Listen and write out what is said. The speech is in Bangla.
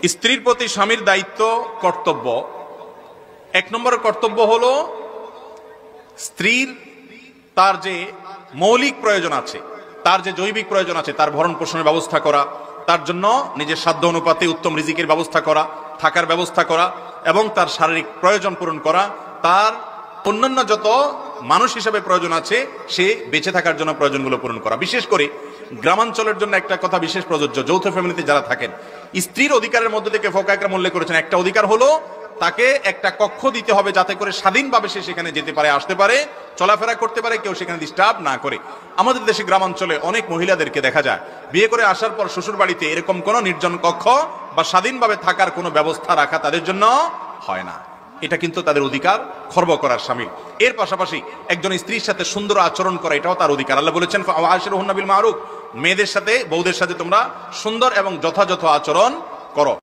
স্ত্রীর প্রতি স্বামীর দায়িত্ব কর্তব্য। এক নম্বর কর্তব্য হলো স্ত্রীর তার যে মৌলিক প্রয়োজন আছে, তার যে জৈবিক প্রয়োজন আছে, তার ভরণ পোষণের ব্যবস্থা করা, তার জন্য নিজের সাধ্য অনুপাতে উত্তম রিজিকের ব্যবস্থা করা, থাকার ব্যবস্থা করা এবং তার শারীরিক প্রয়োজন পূরণ করা, তার অন্যান্য যত মানুষ হিসেবে প্রয়োজন আছে সে বেঁচে থাকার জন্য প্রয়োজনগুলো পূরণ করা। বিশেষ করে গ্রামাঞ্চলের জন্য একটা কথা বিশেষ প্রযোজ্য, যৌথ ফ্যামিলিতে যারা থাকেন, স্ত্রীর অধিকারের মধ্যে থেকে ফুকাহা একরাম উল্লেখ করেছেন একটা অধিকার হলো তাকে একটা কক্ষ দিতে হবে যাতে করে স্বাধীনভাবে সে সেখানে যেতে পারে, আসতে পারে, চলাফেরা করতে পারে, কেউ সেখানে ডিস্টার্ব না করে। আমাদের দেশে গ্রামাঞ্চলে অনেক মহিলাদেরকে দেখা যায় বিয়ে করে আসার পর শ্বশুর বাড়িতে এরকম কোনো নির্জন কক্ষ বা স্বাধীনভাবে থাকার কোনো ব্যবস্থা রাখা তাদের জন্য হয় না। এটা কিন্তু তাদের অধিকার খর্ব করার শামিল। এর পাশাপাশি একজন স্ত্রীর সাথে সুন্দর আচরণ করা এটাও তার অধিকার। আল্লাহ বলেছেন আশিরুহুন্না বিল মারুফ, মেয়েদের সাথে বউদের সাথে তোমরা সুন্দর এবং যথাযথ আচরণ করো।